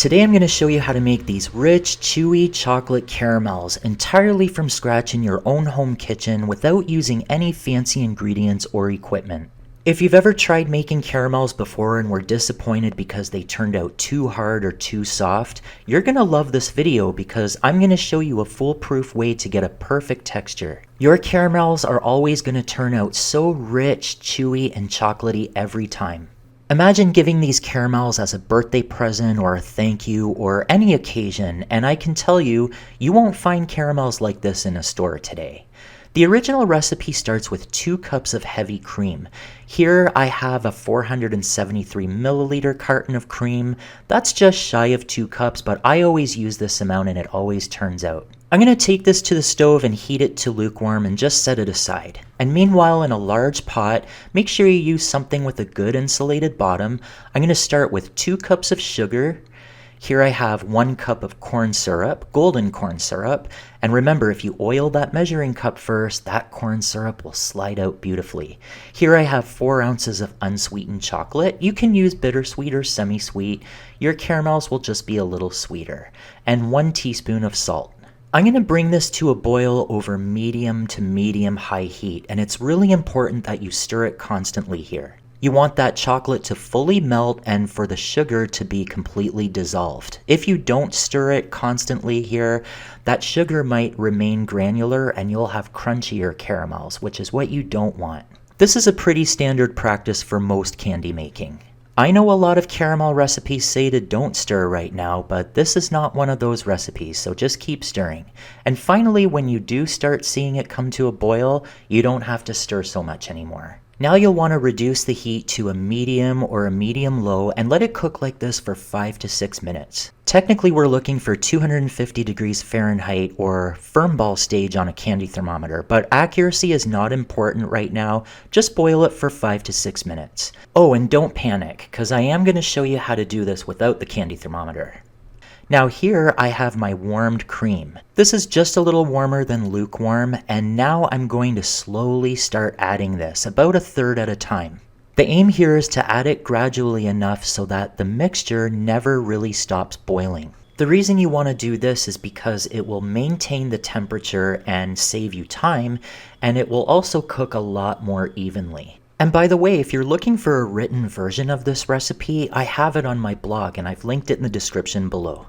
Today I'm going to show you how to make these rich, chewy chocolate caramels entirely from scratch in your own home kitchen without using any fancy ingredients or equipment. If you've ever tried making caramels before and were disappointed because they turned out too hard or too soft, you're going to love this video because I'm going to show you a foolproof way to get a perfect texture. Your caramels are always going to turn out so rich, chewy, and chocolatey every time. Imagine giving these caramels as a birthday present or a thank you or any occasion, and I can tell you, you won't find caramels like this in a store today. The original recipe starts with 2 cups of heavy cream. Here I have a 473 milliliter carton of cream. That's just shy of 2 cups, but I always use this amount and it always turns out. I'm going to take this to the stove and heat it to lukewarm and just set it aside. And meanwhile, in a large pot, make sure you use something with a good insulated bottom. I'm going to start with 2 cups of sugar. Here I have 1 cup of corn syrup, golden corn syrup. And remember, if you oil that measuring cup first, that corn syrup will slide out beautifully. Here I have 4 ounces of unsweetened chocolate. You can use bittersweet or semi-sweet. Your caramels will just be a little sweeter. And 1 teaspoon of salt. I'm going to bring this to a boil over medium to medium high heat, and it's really important that you stir it constantly here. You want that chocolate to fully melt and for the sugar to be completely dissolved. If you don't stir it constantly here, that sugar might remain granular and you'll have crunchier caramels, which is what you don't want. This is a pretty standard practice for most candy making. I know a lot of caramel recipes say to don't stir right now, but this is not one of those recipes, so just keep stirring. And finally, when you do start seeing it come to a boil, you don't have to stir so much anymore. Now you'll want to reduce the heat to a medium or a medium-low and let it cook like this for 5 to 6 minutes. Technically, we're looking for 250 degrees Fahrenheit or firm ball stage on a candy thermometer, but accuracy is not important right now. Just boil it for 5 to 6 minutes. Oh, and don't panic, because I am going to show you how to do this without the candy thermometer. Now here I have my warmed cream. This is just a little warmer than lukewarm, and now I'm going to slowly start adding this, about 1/3 at a time. The aim here is to add it gradually enough so that the mixture never really stops boiling. The reason you want to do this is because it will maintain the temperature and save you time, and it will also cook a lot more evenly. And by the way, if you're looking for a written version of this recipe, I have it on my blog and I've linked it in the description below.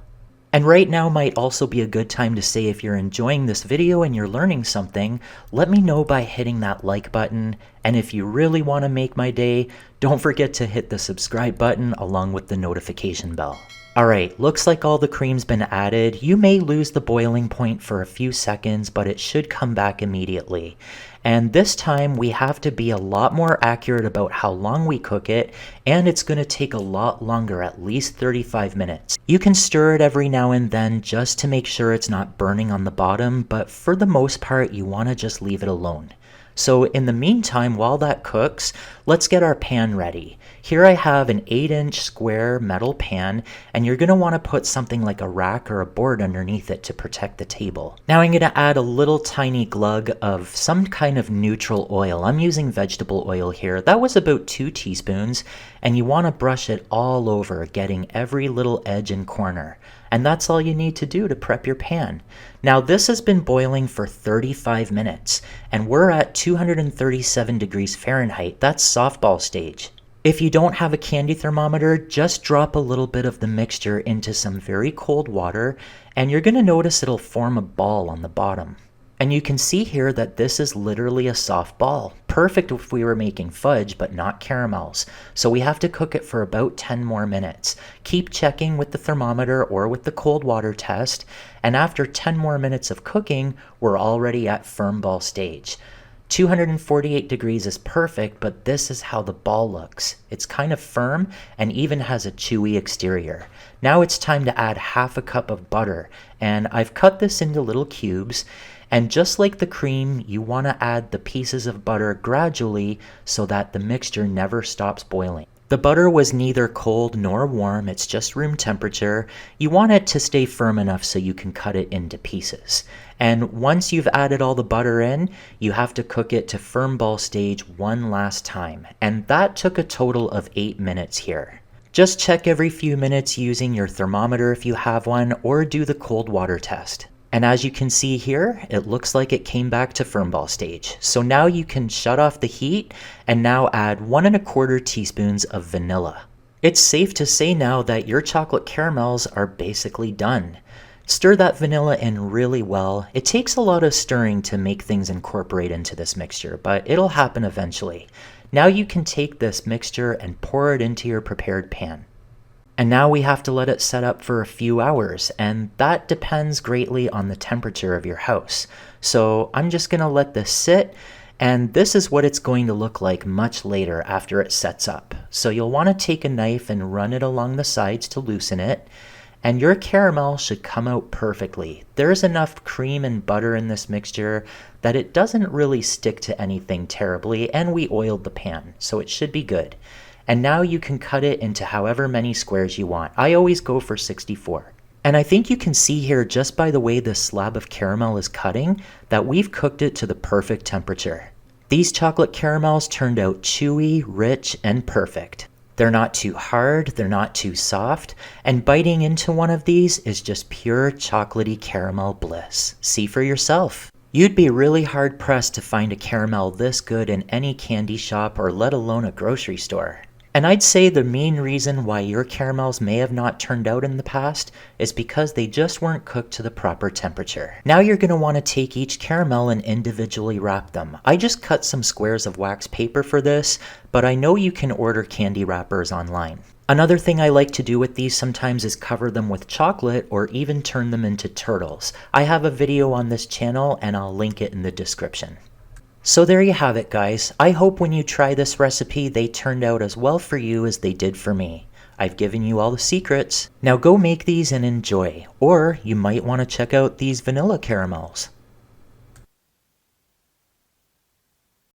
And right now might also be a good time to say if you're enjoying this video and you're learning something, let me know by hitting that like button. And if you really want to make my day, don't forget to hit the subscribe button along with the notification bell. Alright, looks like all the cream's been added. You may lose the boiling point for a few seconds, but it should come back immediately. And this time we have to be a lot more accurate about how long we cook it, and it's going to take a lot longer, at least 35 minutes. You can stir it every now and then just to make sure it's not burning on the bottom, but for the most part you want to just leave it alone. So in the meantime, while that cooks, let's get our pan ready. Here I have an 8-inch square metal pan, and you're going to want to put something like a rack or a board underneath it to protect the table. Now I'm going to add a little tiny glug of some kind of neutral oil. I'm using vegetable oil here. That was about 2 teaspoons, and you want to brush it all over, getting every little edge and corner. And that's all you need to do to prep your pan. Now this has been boiling for 35 minutes, and we're at 237 degrees Fahrenheit. That's softball stage. If you don't have a candy thermometer, just drop a little bit of the mixture into some very cold water, and you're going to notice it'll form a ball on the bottom. And you can see here that this is literally a soft ball. Perfect if we were making fudge, but not caramels. So we have to cook it for about 10 more minutes. Keep checking with the thermometer or with the cold water test. And after 10 more minutes of cooking, we're already at firm ball stage. 248 degrees is perfect, but this is how the ball looks. It's kind of firm and even has a chewy exterior. Now it's time to add 1/2 cup of butter, and I've cut this into little cubes. And just like the cream, you want to add the pieces of butter gradually so that the mixture never stops boiling. The butter was neither cold nor warm, it's just room temperature. You want it to stay firm enough so you can cut it into pieces. And once you've added all the butter in, you have to cook it to firm ball stage one last time. And that took a total of 8 minutes here. Just check every few minutes using your thermometer if you have one, or do the cold water test. And as you can see here, it looks like it came back to firmball stage. So now you can shut off the heat and now add 1¼ teaspoons of vanilla. It's safe to say now that your chocolate caramels are basically done. Stir that vanilla in really well. It takes a lot of stirring to make things incorporate into this mixture, but it'll happen eventually. Now you can take this mixture and pour it into your prepared pan. And now we have to let it set up for a few hours, and that depends greatly on the temperature of your house. So I'm just gonna let this sit, and this is what it's going to look like much later after it sets up. So you'll want to take a knife and run it along the sides to loosen it, and your caramel should come out perfectly. There's enough cream and butter in this mixture that it doesn't really stick to anything terribly, and we oiled the pan, so it should be good. And now you can cut it into however many squares you want. I always go for 64. And I think you can see here, just by the way this slab of caramel is cutting, that we've cooked it to the perfect temperature. These chocolate caramels turned out chewy, rich, and perfect. They're not too hard, they're not too soft, and biting into one of these is just pure chocolatey caramel bliss. See for yourself. You'd be really hard pressed to find a caramel this good in any candy shop or let alone a grocery store. And I'd say the main reason why your caramels may have not turned out in the past is because they just weren't cooked to the proper temperature. Now you're going to want to take each caramel and individually wrap them. I just cut some squares of wax paper for this, but I know you can order candy wrappers online. Another thing I like to do with these sometimes is cover them with chocolate or even turn them into turtles. I have a video on this channel and I'll link it in the description. So there you have it, guys. I hope when you try this recipe they turned out as well for you as they did for me. I've given you all the secrets. Now go make these and enjoy, or you might want to check out these vanilla caramels.